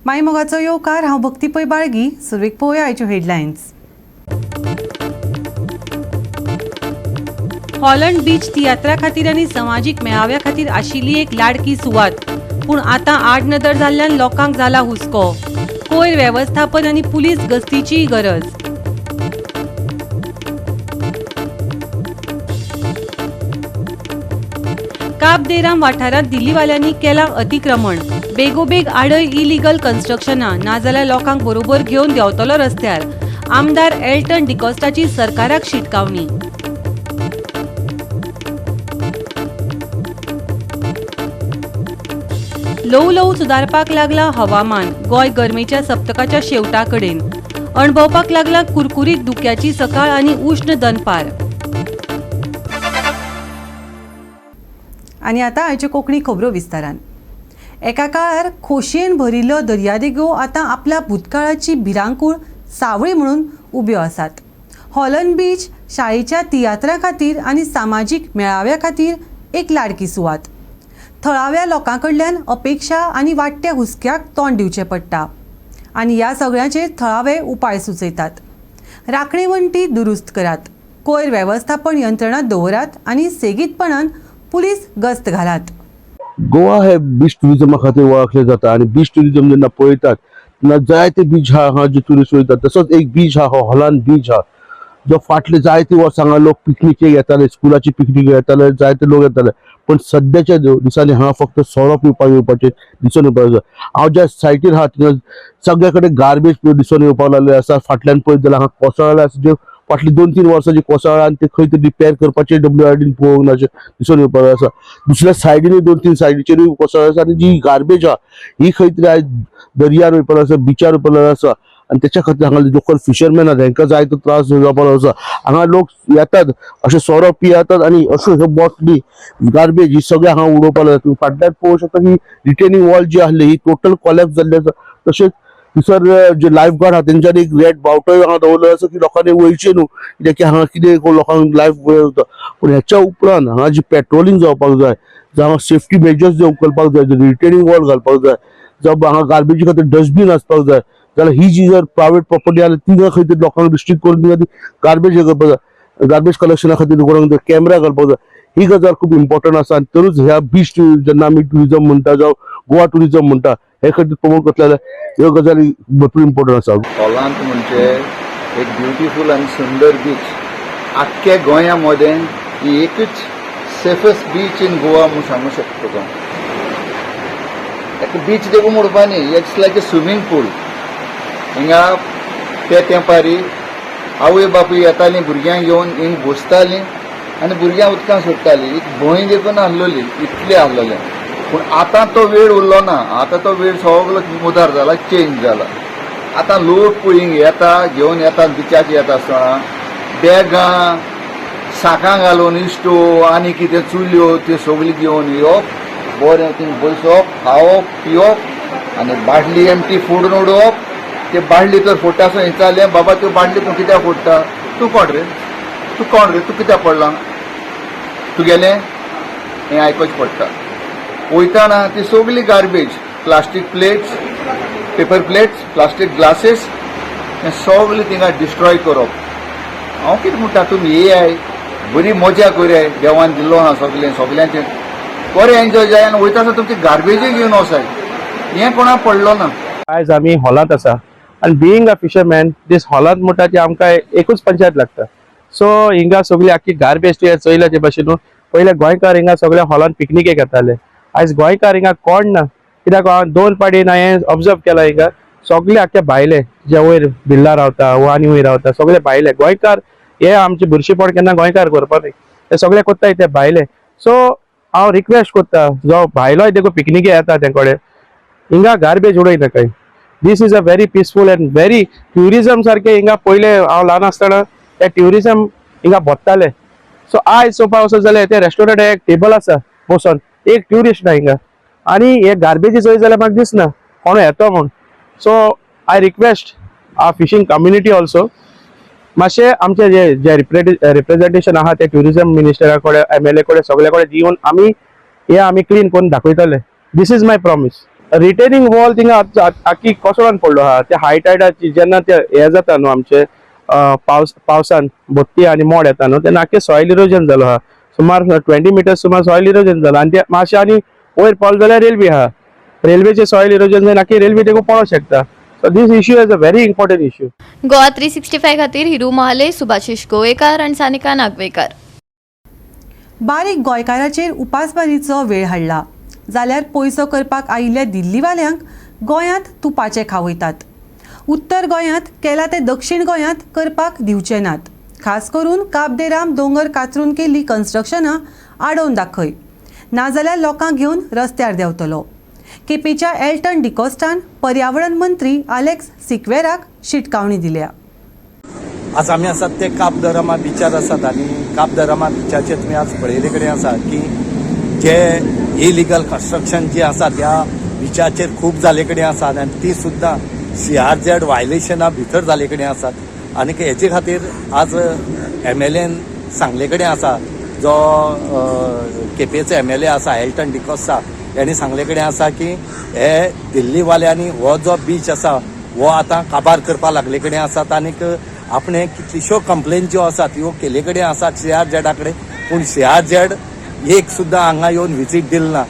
मायमोगाचो येवकार हांव भक्ती पै बाळगी. सुरवेक पळोवया आयच्यो हेडलायन्स. हॉलंड बीच तियात्रा खातीर आनी समाजीक मेळाव्या खातीर आशिल्ली एक लाडकी सुवात, पूण आतां आडनदर जाल्ल्यान लोकांक जाला हुस्को. कोयर वेवस्थापन आनी पुलीस गस्तीची गरज. काब दे राम वाठारांत दिल्लीवाल्यांनी केलां अतिक्रमण. बेगोबेग आडय इलिगल कन्स्ट्रक्शनां, नाजाल्यार लोकांक बरोबर घेवन देंवतलो रस्त्यार. आमदार एल्टन डिकॉस्टाची सरकाराक शिटकावणी. ल्हव ल्हव सुदारपाक लागला हवामान. गोंय गरमेच्या सप्तकाच्या शेवटा कडेन. अणभवपाक लागला कुरकुरीत दुख्याची सकाळ आनी उश्ण दनपार. आनी आतां आयच्यो कोंकणी खबरो विस्तारान. एका काळार खोशयेन भरिल्ल्यो दर्यादेगो आतां आपल्या भूतकाळाची भिरांकूळ सावळी म्हणून उब्यो आसात. हॉलंड बीच शाळेच्या तियात्रा खातीर आनी सामाजीक मेळाव्या खातीर एक लाडकी सुवात. थळाव्या लोकां कडल्यान अपेक्षा आनी वाडट्या हुस्क्याक तोंड दिवचें पडटा आनी ह्या सगळ्यांचेर थळावे उपाय सुचयतात. राखणी वण्टी दुरुस्त करात, कोयर वेवस्थापन यंत्रणा दवरात आनी सेगीतपणान पुलीस गस्त घालात. गोवा हे बीच टुरिजमा खातीर वळखले जाता आनी बीच टुरिजम जेन्ना पळयतात तेन्ना जायते बीच हा जे ट्युरिस्ट वयतात. तसोच एक बीच हा हो हॉलंड बीच हा, जो फाटले जायते वर्सां हांगा लोक पिकनिकेक येताले, स्कुलाची पिकनिक येताले, जायते लोक येताले. पण सद्याच्या दिसांनी हांगा फक्त सोरो पिवपाक येवपाचे दिसून येवपाक. हांव ज्या सायटीर आहा थिंगा सगळे कडेन गार्बेज दिसून येवपाक लागले आसा. फाटल्यान पळयत जाल्यार हांगा कोसळ्ळे आसा, जे फाटली 2-3 वर्सांची कोसळ्ळा आनी ते खंय तरी रिपेर करपाचे WRDन पळोवंक ना दिसून येवपाक आसा. दुसऱ्या सायडीनूय 2-3 सायडीचेरूय कोसळ्ळे आसा आनी जी गार्बेज आहा ही खंय तरी आयज दर्यार वयपाक आसा, बिचार वयपाक आसा. आनी त्याच्या खातीर हांगा लोकल फिशरमॅन आहा तांकां जायतो त्रास जावपाक आसा. हांगा लोक येतात अशें सोरो पियेतात आनी अश्यो ह्यो बॉटली गार्बेज ही सगळे हांगा उडोवपाक लागतात. तुम्ही फाटल्यान पळोवंक शकता की रिटेनिंग वॉल जी आसली ही टोटल कॉलॅप्स जाल्ली आसा. तशेंच थंयसर जे लायफ गार्ड आहा तेंच्यांनी एक रेड बावटोय हांगा दवरलेलो आसा की लोकांनी वयचे न्हू, कित्याक की हांगा कितें लोकांक लायफ वता. पूण हेच्या उपरांत हांगा जी पेट्रोलिंग जावपाक जाय, जावं हांगा सेफ्टी मेजर्स जे उखलपाक जाय, रिटेनिंग वॉल घालपाक जाय, जावं हांगा गार्बेजी खातीर डस्टबीन आसपाक जाय, जाल्यार ही जी जर प्रायवेट प्रॉपर्टी आहा ती खंय तरी लोकांक रिस्ट्रिक्ट करून तिका ती गार्बेज हे करपाक जाय, गार्बेज कलेक्शना खातीर कोणाक कॅमेरा घालपाक जाय. ही गजाल खूब इम्पॉर्टंट आसा. आनी तरूच ह्या बीच जेन्ना आमी टुरिजम म्हणटा जावं गोवा टुरिजम म्हणटा हे खातीर प्रमोट करतले जाल्यार ह्यो गजाली भरपूर इम्पॉर्टंट आसा. हॉलंड म्हणजे एक ब्युटिफूल आनी सुंदर बीच. आख्ख्या गोंया मदें ही एकच सेफेस्ट बीच इन गोवा म्हणून सांगू शकता तुका. एक बीच देखून म्हणपा न्ही, इट्स लायक ए स्विमींग पूल. हिंगा त्या तेंपारी आवय बापूय येतालीं भुरग्यांक घेवन हिंग बसतालीं आनी भुरग्यां उदकांत सोडटालीं. एक भंय देखून आसलोली, इतलें आसलोलें. पूण आतां तो वेळ उरलो ना. आतां तो वेळ सगळो मुदार जाला, चेंज जाला. आतां लोक पळय येता, घेवन येतात बिचाचेर येता आसतना बॅगां, साकां घालून इश्टो आनी कितें चुल्यो त्यो सगळी घेवन येवप, बरें थिंग बसप, खावप, पिवप आनी बाटली एमटी फोडून उडोवप. ते बाटली तर फोडटा आसतना विचारलें, बाबा त्यो बाटली तूं कित्याक फोडटा? तूं कोण रे? तूं कित्याक पडलां? तुगेलें हें आयकोचें पडटा. वयताना ती सगळी garbage, plastic plates, paper plates, plastic glasses हें सगळें थिंगा डिस्ट्रॉय करप. हांव कितें म्हणटा, तुमी येयाय, बरी मजा करयाय. देवान दिल्लो आहा सगळ्यांचें बरें एन्जॉय जाय आनी वयता आसतना तुमची गार्बेजूय घेवन वचाय. हें कोणाक पडलो ना. आयज आमी हॉलांत आसा आनी बिईंग अ फिशरमॅन दीस हॉलांत म्हणटा ती आमकां एकूच पंचायत लागता. सो हिंगा सगळी आख्खी गार्बेज तुवें चयल्या ते भाशेन पयले गोंयकार हिंगा सगळे हॉलांत पिकनिकेक येताले. आयज गोंयकार हिंगा कोण ना, कित्याक हांव 2 पाटी हांवें ऑब्जर्व केला हिंगा सगळे आख्खे भायले जे वयर बिल्ला रावता वो आनी वयर रावता सगळे भायले. गोंयकार हे आमचे बुरशीपण केन्ना गोंयकार करपा न्ही, ते सगळे कोत्ताय ते भायले. सो हांव रिक्वेस्ट करता जो भायलोय देखून पिकनिके येता ते कडेन हिंगा गार्बेज उडय नाकाय. This is a very peaceful and very tourism सारखे हिंगा पयले हांव ल्हान आसतना ते ट्युरिजम हिंगा भोगताले. सो आयज चोवपाक वचत जाल्यार ते रेस्टॉरंट एक टेबल आसा बसून, एक ट्युरिस्ट ना हिंगा आनी हे गार्बेजी चोय जाल्यार म्हाका दिसना कोण येतो म्हूण. So I request a fishing community also मातशें आमचे जे रिप्रेझेंटेशन आहा ते ट्युरिजम मिनिस्टरा कडेन, MLA कडेन सगळे कडेन दिवन आमी क्लीन करून दाखयतले. This is my promise. Retaining wall थिंगा आख्खी कोसळून पडलो हा त्या हाय टायडाची जेन्ना ते हे जाता न्हू आमचे पावसान भट्टी आणि मोड येता न्हू तेन्ना आख्खे सॉयल इरोजन जालो हा सुमार 20 मिटर्स सुमार सॉयल इरोजन जाला आणि ते मातशें आनी वयर पडलो जाल्यार रेल्वे हा रेल्वेचे सॉयल इरोजन जावन आख्खी रेल्वे तेका पडोंक शकता. So this issue is a very important issue. Goa 365 खातीर हिरू महाले, सुभाशीश गोवेकार आणि सानिका नागवेकर. बारीक गोंयकाराचेर उपासमारीचो वेळ हाडला जाल्यार पयसो करपाक आयिल्ल्या दिल्लीवाल्यांक गोंयांत तुपाचे खावयतात. उत्तर गोंयांत केला ते दक्षिण गोंयांत करपाक दिवचे नात. खास करून काब दे राम दोंगर कातरून केल्ली कन्स्ट्रक्शनां आडोवन दाखय नाजाल्यार लोकांक घेवन रस्त्यार देंवतलो. केपेच्या एल्टन डिकोस्टान पर्यावरण मंत्री आलेक्स सिक्वेराक शिटकावणी दिल्या. आज आमी आसात ते काब दे रामा बिचार आसात आणि काब दे रामा बिचाचेर तुमी आज पळयले कडेन आसा की जे इलिगल कन्स्ट्रक्शन जे आसा त्या बिचाचेर खूब जाले कडेन आसात आनी ती सुद्दां CRZ वायलेशना भितर जाले कडेन आसात. आनी हेजे खातीर आज MLAन सांगले कडेन आसा जो केपेचो MLA आसा एल्टन डिकोस्टा यांनी सांगले कडेन आसा की हे दिल्लीवाल्यांनी हो जो बीच आसा हो आतां काबार करपा लागले कडेन आसात आनीक आपणे कितल्योश्यो कंप्लेन ज्यो आसात ह्यो केले कडेन आसात CRZ कडेन पूण CRZ एक सुद्दां हांगा येवन विजीट दिले ना.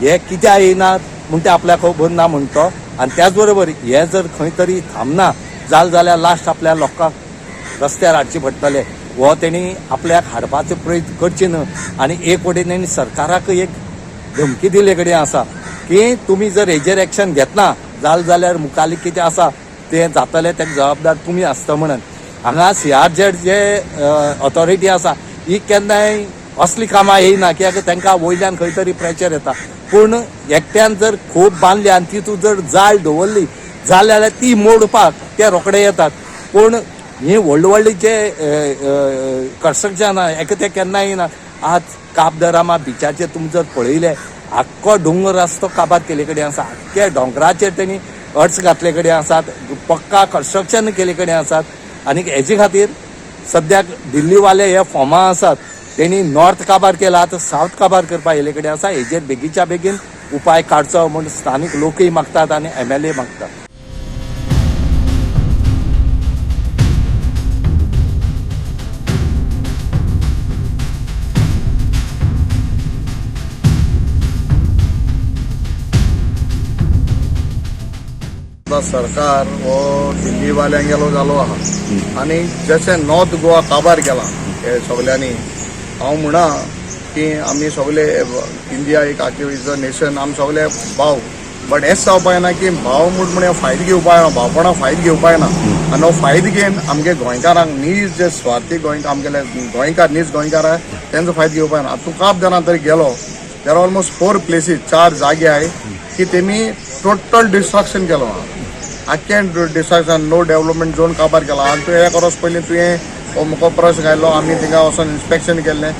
हे कित्याक येयनात म्हूण ते आपल्याक खबर ना म्हणटो आनी त्याच बरोबर हे जर खंय तरी थांबना जाल्यार लास्ट आपल्या लोकांक रस्त्यार हाडचे पडटले. हो तेणी आपल्याक हाडपाचो प्रयत्न करचे न्हय आनी एक वटेन तेणी सरकाराक एक धमकी दिले कडेन आसा की तुमी जर हेजेर एक्शन घेतना जाल्यार मुखाल्ली कितें आसा तें जातलें तेका जबाबदार तुमी आसता म्हणून. हांगा CRZ जे ऑथॉरिटी आसा ही केन्नाय असली कामां येयना कित्याक तांकां वयल्यान खंय तरी प्रेशर येता. पूण एकट्यान जर खूब बांदली आनी तितून जर जाळ दवरली जाल्यार ती मोडपाक ते रोखडे येतात. पूण ही व्हडली जे कन्स्ट्रक्शन हेका ते केन्नाय येना. आज काब दे रामा बिचाचेर तुमी जर पळयले आख्खो डोंगर आसा तो काबार केले कडेन आसा. आख्ख्या डोंगराचेर तेणी अर्ट्स घातले कडेन आसात पक्का कन्स्ट्रक्शन केले कडेन आसात. आनी हेजे खातीर सद्याक दिल्लीवाले हे फॉर्मा आसात तेणी नॉर्थ काबार केला तर सावथ काबार करपा येले कडेन आसा. हेजेर बेगीच्या बेगीन उपाय काडचो म्हूण स्थानीक लोकय मागतात आनी MLA मागतात. सरकार हो दिल्लीवाल्यांगेलो जालो आहा आनी जशें नॉर्थ गोवा काबार केला हे सगल्यांनी हांव म्हणा की आमी सगळे इंडिया एक आख्यो इज अ नेशन आमी सगळे भाव बट हेंच जावपाक ना की भाव म्हूण फायदो घेवपाक ना भावपणा फायदो घेवपाक ना आनी हो फायदो घेवन आमगे गोंयकारांक नीज जे स्वार्थी आमगेले गोंयकार नीज गोंयकार आहाय तेंचो फायदो घेवपाक ना. तूं काब दे राम तरी गेलो देर ऑलमोस्ट 4 प्लेसीस 4 जागे आहाय की तेमी टोटल डिस्ट्रक्शन केलो आहा. आख्खें डिस्ट्रक्शन नो डेव्हलपमेंट झोन काबार केला आनी तुवें हे करोस पयलीं तुवें मुको प्रश्न घायलो आमी थिंगा वचोन इन्स्पेक्शन केल्लें.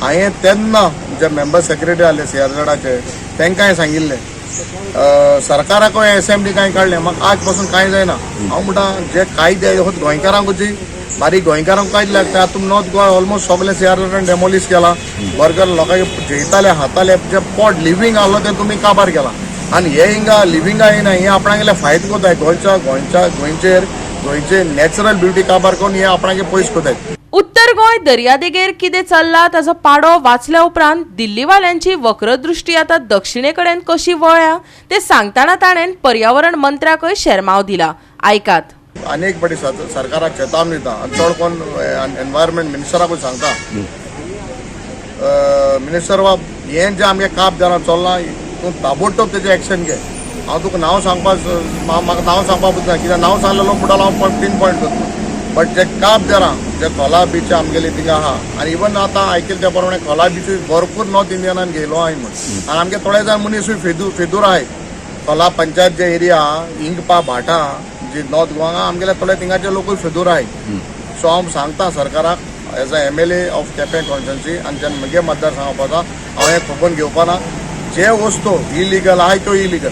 हांवें तेन्ना जे मेंबर सेक्रेटरी आहले CRZचे तांकांय सांगिल्लें सरकाराकूय असेंब्ली कांय काडलें म्हाका आज पासून कांय जायना. हांव म्हणटा जे कायदे होत गोंयकारांकूच बारीक गोंयकारांक कायदे लागता. तुमी नॉर्थ गोवा ऑलमोस्ट सगळे CRZन डेमोलिश केला. बर्गर लोकांक जेयताले हाताले जे पोट लिव्हिंग आहलो तें तुमी काबार केला आनी हे हिंगा लिव्हिंगा येना हे आपणागेले फायदो कोताय गोंयचे नॅचरल ब्युटी काबार करून हे आपणागे पयस कोताय. उत्तर गोंय दर्यादेगेर कितें चल्ला ताचो पाडो वाचल्या उपरांत दिल्लीवाल्यांची वक्रदृष्टी आतां दक्षिणे कडेन कशी वळ्या ते सांगतना ताणें पर्यावरण मंत्र्याकय शेरमाव दिला. आयकात. अनेक फावटी सरकाराक चेतावणी दिता आनी चड कोण एनवायरमेंट मिनिस्टराकूय सांगता मिनिस्टर वा हें जें आमगे काब दे राम चल्लां तूं ताबडतोब तेजें एक्शन घे. हांव तुका नांव म्हाका नांव सांगपाक ना कित्याक नांव सांगलें लोक म्हणटालो हांव पिन पॉयंट करता. बट जे काब दे राम जे खोला बीच आमगेले थिंगा आहा आनी इवन आतां आयकलें त्या प्रमाणे खोला बीच भरपूर नॉर्थ इंडियनान घेयलो आहाय म्हूण आनी आमगे थोडे जाण मनीसूय फेदूर आहाय. खोला पंचायत जे एरिया इंगपा भाटा जे नॉर्थ गोवा आमगेले थोडे थिंगाचे लोकूय फेदूर आहाय. सो हांव सांगता सरकाराक as a MLA of Quepem constituency आनी जेन्ना म्हगे मतदारसंघाक वता हांव हें खबर घेवपा ना. जे वस्तू इलिगल आहाय त्यो इलिगल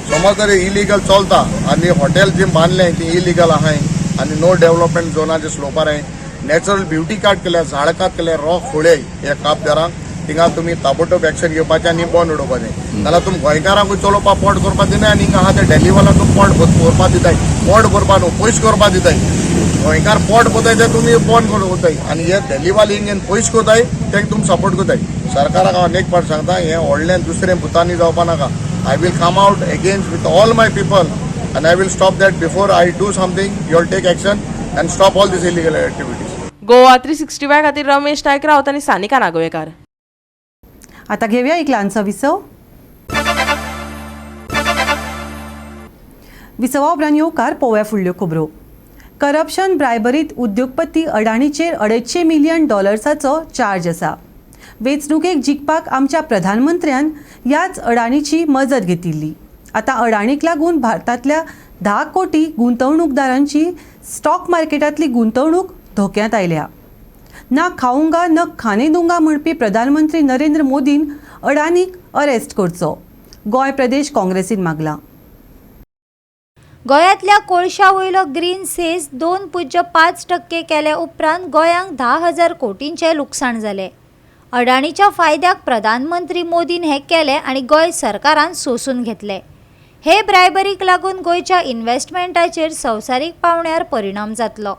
समज जर इलिगल चलता आनी हॉटेल जे बांदलें ती इलिगल आहाय आनी नो डेव्हलपमेंट झोनाचे स्लोपार आहे नॅचरल ब्युटी कार्ड केल्या झाड कात केले रॉक फोडे हे काब दे राम थिंगा तुमी ताबडतोब एक्शन घेवपाचें आनी बंद उडोवपाचें नाल्यार तुमी गोंयकारांकूय चलोवपाक पोट करपाक दिनाय आनी हिंगा आहा ते डेलीवाल्यांक पोट भरपाक दिताय पोट भरपाक न्हू पयशे करपाक दिताय गोंयकार पोट भरताय ते तुमी बंद करताय आनी हे डेलीवाले हिंगेन पयशे कोताय तेंका तुमी सपोर्ट कोताय सरकाराक हांव अनेक फावट सांगता हें व्हडलें दुसरें भुतानी जावपा नाका I will come out against with all my people and I will stop that before I do something. You will take action and stop all these illegal activities. Goa 365 खातीर रमेश नायक रावत आनी सानिका नागवेकर. आता घेऊया एक ल्हानसो विसव. विसवा उपरांत येवकार पळोवया फुडल्यो खबरो. करप्शन ब्रायबरीत उद्योगपती अडाणीचेर $250 मिलियन चार्ज आसा. वेंचणुकेक जिखपाक आमच्या प्रधानमंत्र्यान ह्याच अडाणीची मजत घेतिल्ली. आता अडाणीक लागून भारतांतल्या 10 कोटी गुंतवणूकदारांची स्टॉक मार्केटांतली गुंतवणूक धोक्यांत आयल्या. ना खाऊंगा न खाने दूंगा म्हणपी प्रधानमंत्री नरेंद्र मोदीन अडाणीक अरेस्ट करचो, गोंय प्रदेश काँग्रेसीन मागला. गोंयांतल्या कोळशा वयलो ग्रीन सेस 2.5% केले उपरांत गोंयांक 10,000 कोटींचे लुकसाण जाले. अडाणीच्या फायद्याक प्रधानमंत्री मोदीन हे केले आनी गोंय सरकारान सोसून घेतले. हे ब्रायबरीक लागून गोंयच्या इन्व्हेस्टमेंटाचेर संवसारीक पावंड्यार परिणाम जातलो.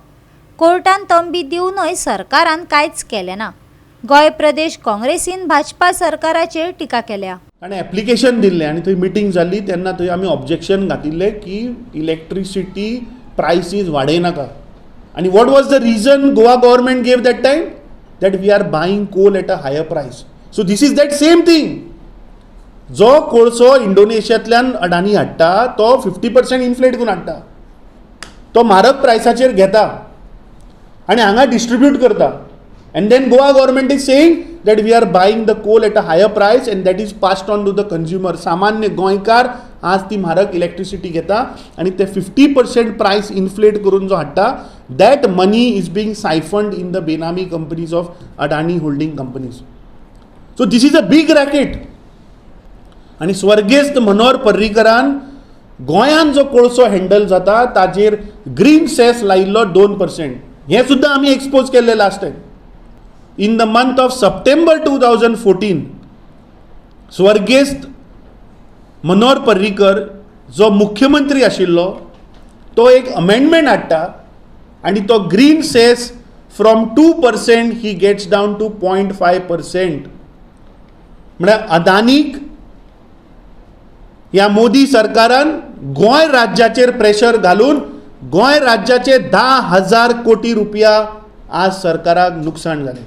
कोर्टान तंबी दिवनय सरकारान कांयच केलें ना. गोंय प्रदेश काँग्रेसीन भाजपा सरकाराचेर टिका केल्या. आणि ॲप्लिकेशन दिल्लें आनी थंय मिटींग जाल्ली तेन्ना थंय आमी ऑब्जेक्शन घातिल्लें की इलेक्ट्रिसिटी प्रायसीस वाडयनाका. आनी what was the reason Goa government gave that time that we are buying coal at a higher price. So this is that same thing. जो कोळसो इंडोनेशियांतल्यान अडानी हाडटा तो 50% इन्फ्लेट करून हाडटा. तो म्हारग प्रायसाचेर घेता आनी हांगा डिस्ट्रिब्यूट करता. And then Goa government is saying that we are buying the coal at a higher price and that is passed on to the consumer. सामान्य गोंयकार आज ती म्हारग इलेक्ट्रिसिटी घेता आनी ते 50% प्रायस इन्फ्लेट करून जो हाडटा that money is being siphoned in the Benami companies of Adani holding companies. So this is a big racket. आणि स्वर्गेस्त मनोहर पर्रीकरान गोंयान जो कोळसो हँडल जाता ताजेर ग्रीन सेस लायिल्लो 2%. हें सुद्दां आमी एक्सपोज केल्लें last time. In the month of September 2014, स्वर्गेस्त मनोहर पर्रीकर जो मुख्यमंत्री आशिल्लो तो एक अमेंडमेंट हाडटा आनी तो ग्रीन सेस फ्रॉम 2% ही गेट्स डावन टू 0.5%. म्हळ्यार अदानीक ह्या मोदी सरकारान गोंय राज्याचेर प्रेशर घालून गोंय राज्याचे 10,000 कोटी रुपया आज सरकाराक नुकसाण जालें.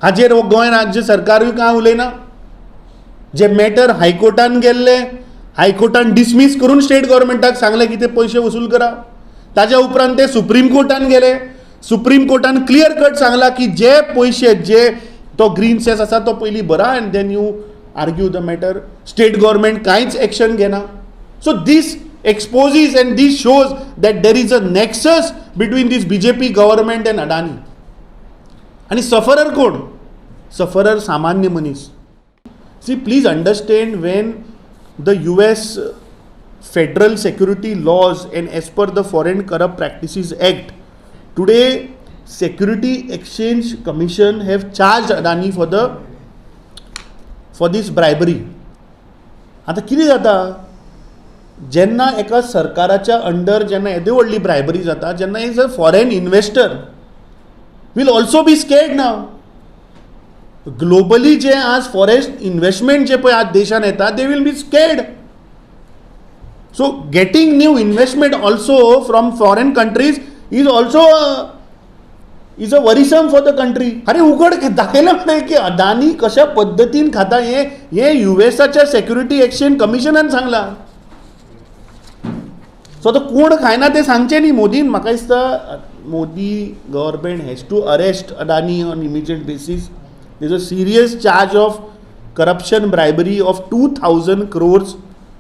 हाजेर गोंय राज्य सरकारूय कांय उलयना. जे मॅटर हायकोर्टान गेल्ले, हायकोर्टान डिसमीस करून स्टेट गव्हर्मेंटाक सांगलें की ते पयशे वसूल करा. ताज्या उपरांत ते सुप्रीम कोर्टान गेले. सुप्रीम कोर्टान क्लियर कट सांगला की जे पयशे जे तो ग्रीन सेस आसा तो पयलीं भरा and then you argue the matter. State government कांयच एक्शन घेना. So this exposes and this shows that there is a nexus between this BJP government and Adani. And sufferer कोण? Sufferer सामान्य मनीस. See, please understand when the US federal security laws and as per the Foreign Corrupt Practices Act, today Security Exchange Commission have charged Adani for this bribery. आता कितें जाता? जेन्ना एका सरकाराच्या under जेन्ना येदे व्हडली ब्रायबरी जाता, जेन्ना is a foreign investor will also be scared नाव. ग्लोबली जे आज फॉरेन इन्व्हेस्टमेंट जे पळय आज देशान येता they will be scared. So getting new investment also from foreign countries is also is a worrisome for the country. अरे उघड दाखयलें म्हणलें की अदानी कशा पद्दतीन खाता हे युएसाच्या सेक्युरिटी एक्सचेंज कमिशनान सांगलां. सो तो कोण खायना ते सांगचे न्ही मोदीन. म्हाका दिसता Modi government has to arrest Adani on immediate basis. There is a serious charge of corruption bribery of 2,000 crores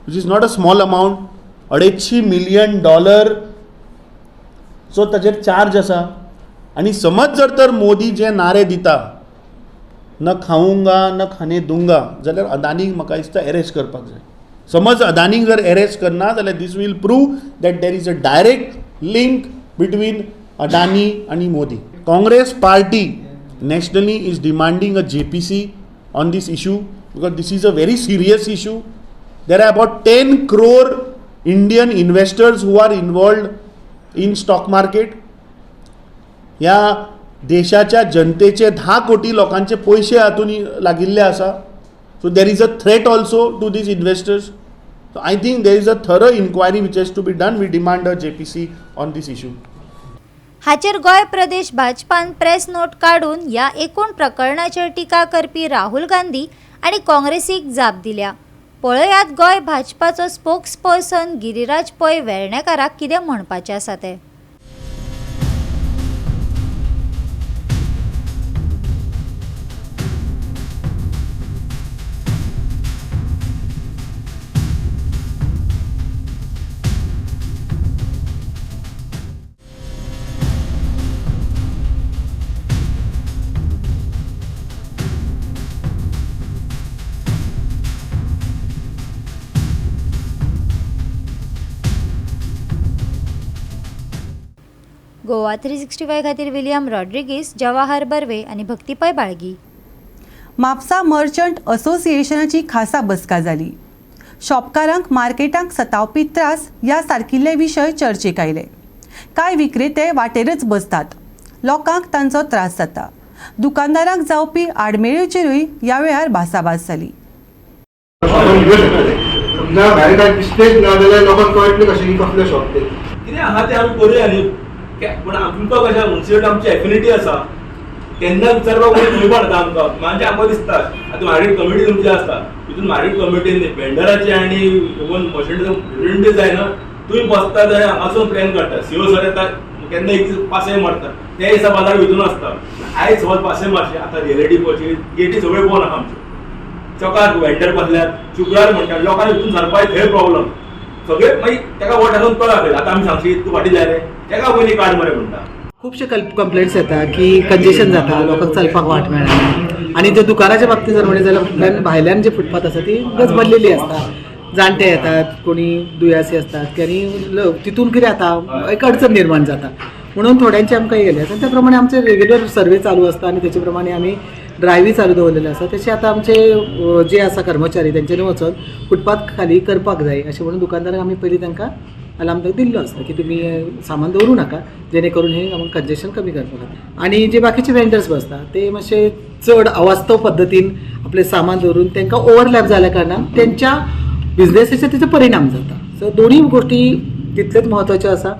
which is not a small amount. $250 million so ताजेर चार्ज आसा. आनी समज जर तर मोदी जे नारे दिता न खाऊंगा न खाने दूंगा जाल्यार अदानीक म्हाका दिसता अरेस्ट करपाक जाय. समज अदानीक जर अरेस्ट करना जाल्यार this will prove that there is a direct link between Adani आनी Modi. Congress party nationally is demanding a JPC on this issue, because this is a very serious issue. There are about 10 crore Indian investors who are involved in stock market. ह्या देशाच्या जनतेचे 10 कोटी लोकांचे पैसे हातून लागिल्ले आसा. So there is a threat also to these investors. So I think there is a thorough inquiry which has to be done. We demand a JPC on this issue. हाचेर गोंय प्रदेश भाजपान प्रेस नोट काढून ह्या एकूण प्रकरणाचेर टिका करपी राहुल गांधी आणि काँग्रेसीक जाप दिल्या. पळयात गोंय भाजपाचो स्पोक्सपर्सन गिरिराज पै वेर्णेकाराक कितें म्हणपाचें आसा तें. गोवा 365 खातीर विलियम रॉड्रिगीस, जवाहर बर्वे आनी भक्तीपय बाळगी. म्हापसा मर्चंट असोसिएशनाची खासा बसका जाली. शॉपकारांक मार्केटांक सतावपी त्रास ह्या सारकिल्ले विशय चर्चेक आयले. कांय विक्रेते वाटेरच बसतात. लोकांक तांचो त्रास जाता. दुकानदारांक जावपी आडमेळीचेरूय ह्या वेळार भासाभास जाली. पण आमकां कशें म्युन्सिपल आमची एफिनिटी आसा केन्ना विचारपाक कोणी थंय पडटा आमकां म्हणजे आमकां दिसता आतां मार्केट कमिटी तुमची आसता तितून मार्केट कमिटीन वेंडराची आनी इवन मशिनरी जाय ना तुमी बसता जाल्यार हांगासून प्लॅन काडटा सीओ सर येता केन्ना एक दीस पासय मारता त्या दिसा बाजार भितून आसता आयज समज पासय मारशी आतां रियलिटी पळोवची गेटी सगळ्यो बंद आहा आमच्यो चौकाक वेंडर बसल्यात शुक्रार म्हणटा लोकांनी भितून सरपाय थंय प्रॉब्लम सगळे मागीर ताका वोट घालून तो दाखयला आतां आमी सांगशी तूं फाटीं जाय ताका पयलीं कार्ड मरे म्हणटा. खुबशे कंप्लेंट्स येता की कंजेशन जाता लोकांक चलपाक वाट मेळना आनी त्या दुकानाच्या बाबतींत जर म्हणलें जाल्यार भायल्यान जी फुटपाथ आसा ती गजबजलेली आसता. जाणटे येतात कोणी दुयेंसी आसतात आनी तितून कितें जाता एक अडचण निर्माण जाता म्हणून थोड्यांचे आमकां हे गेले आसा त्या प्रमाणे आमचे रेग्युलर सर्वे चालू आसता आनी तेचे प्रमाणे आमी ड्रायव्ही चालू दवरलेले आसा. तशें आतां आमचे जे आसा कर्मचारी तेंच्यांनी वचून फुटपाथ खाली करपाक जाय अशें म्हणून दुकानदारांक आमी पयलीं तांकां अलार्म दिल्लो आसता की तुमी सामान दवरूं नाका जेणे करून हे आमकां कंजेशन कमी करपाक जाता. आनी जे बाकीचे वेंडर्स बसता ते मातशे चड अवास्तव पद्दतीन आपलें सामान दवरून तांकां ओवरलॅप जाल्या कारणान तेंच्या बिझनेसाचेर तेचो परिणाम जाता. सो दोनूय गोश्टी तितलेच म्हत्वाच्यो आसा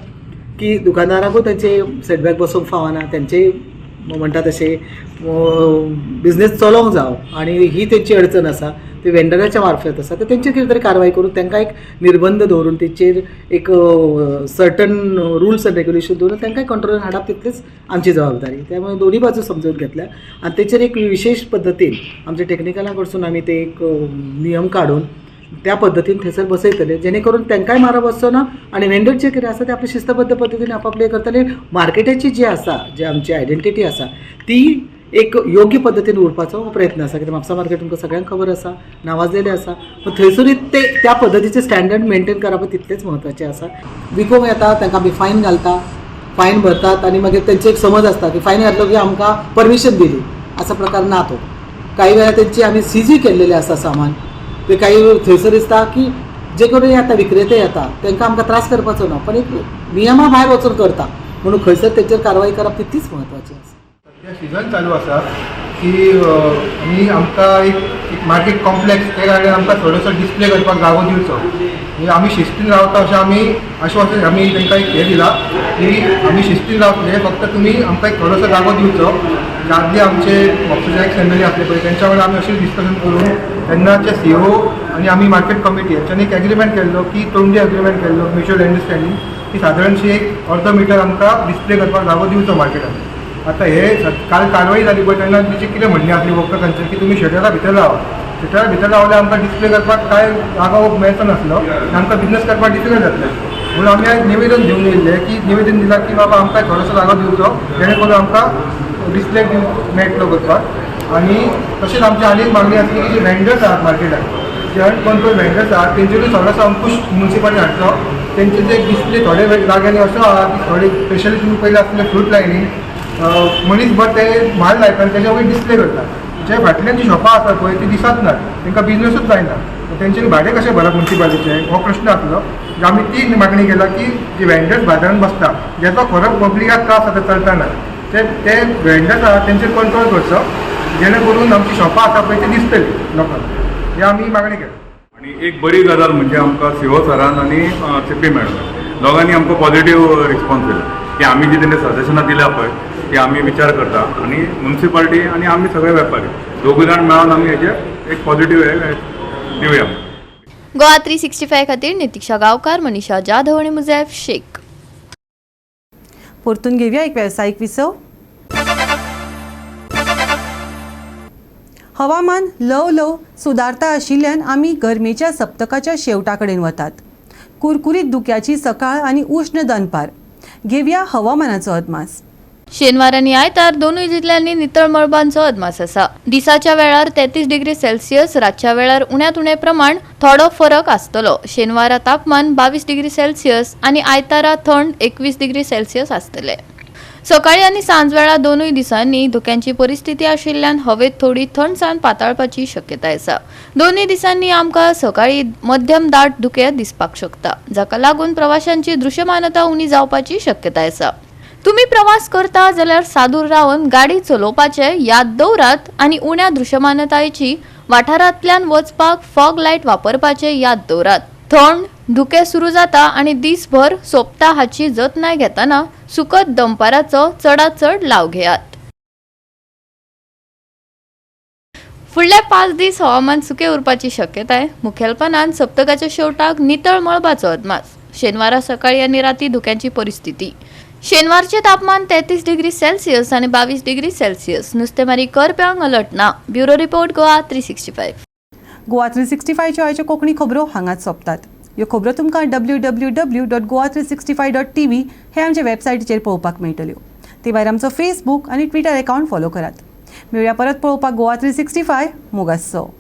की दुकानदारांकूय तांचे सेटबॅक बसोवंक फावना तेंचे म्हणटा तशें बिझनेस चलोवंक जावं आनी ही तेंची अडचण आसा ते वेंडराच्या मार्फत आसा तर तेंचेर कितें तरी कारवाय करून तांकां एक निर्बंध दवरून तेचेर एक सर्टन रुल्स एंड रेग्युलेशन दवरून तांकांय कंट्रोलान हाडप तितलीच आमची जबाबदारी. त्यामुळे दोन्ही बाजू समजून घेतल्या आनी तेचेर एक विशेष पद्दतीन आमच्या टेक्निकलां कडसून आमी ते एक नियम काडून त्या पद्दतीन थंयसर बसयतले जेणे करून तांकांय मारप वचचो ना आनी वेंडर जे कितें आसा ते आपले शिस्तबद्ध पद्दतीन आपापले करतले. मार्केटाची जी आसा जी आमची आयडेंटिटी आसा ती एक योग्य पद्दतीन उरपाचो प्रयत्न आसा कित्याक म्हापसा मार्केट तुमकां सगळ्यांक खबर आसा नावाजलेलें आसा पूण थंयसरूय ते त्या पद्दतीचे स्टँडर्ड मेंटेन करप तितलेच म्हत्वाचें आसा. विकोंक येता तांकां आमी फायन घालता फायन भरतात आनी मागीर तेंचे एक समज आसता की फायन घातलो की आमकां परमिशन दिली असा प्रकार ना तो. काही वेळा तेंची आमी सीजी केल्लेलें आसा सामान ते काही थंयसर दिसता की जे करून येता विक्रेते येता तांकां आमकां त्रास करपाचो ना पण एक नियमा भायर वचून करता म्हणून खंयसर तेचेर कारवाय करप तितलीच म्हत्वाची आसा. सीजन चालू आसा की आमी आमकां एक मार्केट कॉम्प्लेक्स त्या कारणान आमकां थोडोसो डिस्प्ले करपाक जागो दिवचो म्हणजे आमी शिस्तीन रावता अशें आमी आश्वासन आमी तांकां एक हें दिलां की आमी शिस्तीन रावतले फक्त तुमी आमकां एक थोडोसो जागो दिवचो. आदले आमचे म्हापसा एक एमएलए आसले पळय तेंच्या वांगडा आमी अशें डिस्कशन करून तेन्नाचे सीओ आनी आमी मार्केट कमिटी हेच्यानी एक एग्रीमेंट केल्लो की तोंडी एग्रीमेंट केल्लो म्युच्युअल अंडरस्टँडींग की सादारणशी एक अर्द मिटर आमकां डिस्प्ले करपाक जागो दिवचो मार्केटान. आतां हे काल कारवाई जाली पळय तेन्ना तेची कितें म्हणणी आसली वखदांचेर की तुमी शटरा भितर रावा शटरा भितर रावल्यार आमकां डिस्प्ले करपाक कांय जागो मेळचो नासलो आनी आमकां बिजनेस करपाक डिफिकल्ट जातलें म्हणून आमी आयज निवेदन दिवन येयल्ले की निवेदन दिलां की बाबा आमकां थोडोसो जागो दिवचो जेणे करून आमकां डिस्प्ले मेळटलो करपाक. आनी तशेंच आमची आनी एक मागणी आसली की जे वेंडर्स आहात मार्केटान जे अनकंट्रोल वेंडर्स आहात तेंचेरूय थोडोसो अंकुश म्युन्सिपालिटी हाडचो. तेंचे जे डिस्प्ले थोडे जाग्यांनी असो आहा की थोडे स्पेशली तुमी पयलीं आसले फ्रूट लायनी मनीसभर ते म्हाल लायता आनी तेजे वयर डिस्प्ले करता. जे फाटल्यान जी शॉपां आसा पळय ती दिसत नात, तांकां बिजनसूच जायना. तेंच्यांनी भाडें कशें भरप म्युन्सिपालिटीचे हो प्रश्न आसलो. आमी ती मागणी केला की जे वेंडर्स बाजारान बसता जेचो खरो पब्लिकाक त्रास आतां चलतना ते वेंडर्स आसा तेंचेर कंट्रोल करचो, जेणे करून आमची शॉपां आसा पळय ती दिसतली लोकांक. ही आमी मागणी केली. आणि एक बरी गजाल म्हणजे आमकां सीओ सरान आनी CP मॅडम दोगांनी आमकां पॉझिटिव्ह रिस्पॉन्स दिला की आमी जी तेंचे सजेशनां दिल्या पळय ती आमी विचार करता आणि म्युन्सिपालिटी आणि आमी सगळे वेपारी दोगूय जाण मेळून आमी हेजेर एक पॉझिटिव्ह हे दिवया. गोवा 365 खातीर नितीक्षा गावकार, मनीषा जाधव आणि मुझैफ शेख. परतून घेऊया एक व्यावसायिक विसव. हवामान ल्हव ल्हव सुदारता आशिल्ल्यान आमी गरमेच्या सप्तकाच्या शेवटा कडेन वतात. कुरकुरीत दुख्याची सकाळ आनी उश्ण दनपार. घेवया हवामानाचो अदमास. शेनवार आनी आयतार दोनूय जिल्ल्यांनी नितळ मळबांचो अदमास आसा. दिसाच्या वेळार 33 डिग्री सेल्सियस, रातच्या वेळार उण्यांत उणें प्रमाण थोडो फरक आसतलो. शेनवारा तापमान 22 डिग्री सेल्सियस आनी आयतारा थंड 21 डिग्री सेल्सियस आसतले. सकाळी आनी सांज वेळा दोनूय दिसांनी धुक्यांची परिस्थिती आशिल्ल्यान हवेत थोडी थंडसाण पातळपाची शक्यताय आसा. दोनूय दिसांनी आमकां सकाळी मध्यम दाट धुकें दिसपाक शकता, जाका लागून प्रवाशांची दृश्यमानता उणी जावपाची शक्यताय आसा. तुम्ही प्रवास करता जाल्यार सादूर रावन गाडी चलोवपाचे याद दवरात आनी उण्या दृश्यमानतायेची वाठारांतल्यान वचपाक फॉग लायट वापरपाचे याद दवरात. थंड धुकें सुरू जाता आनी दिसभर सोंपता हाची जतनाय घेतना सुखद दनपाराचो चडांत चड लाव घेयात. फुडले 5 दीस हवामान सुके उरपाची शक्यताय. मुखेलपणान सप्तकाच्या शेवटाक नितळ मळबाचो अदमास. शेनवारा सकाळी आनी राती धुक्यांची परिस्थिती. शेनवारचे तापमान 33 डिग्री सेल्सियस आनी 22 डिग्री सेल्सियस. नुस्तेमारी करप्यांक अलर्ट ना. Bureau report Goa 365. गोवा 365 च्यो आयच्यो कोंकणी खबरो हांगाच सोंपतात. ह्यो खबरो तुमकां www.goa365.tv हे आमचे वेबसायटीचेर पळोवपाक मेळटल्यो. ते भायर आमचो फेसबूक आनी ट्विटर अकावंट फॉलो करात. मेळुया परत पळोवपाक गोवा 365 मोगासो.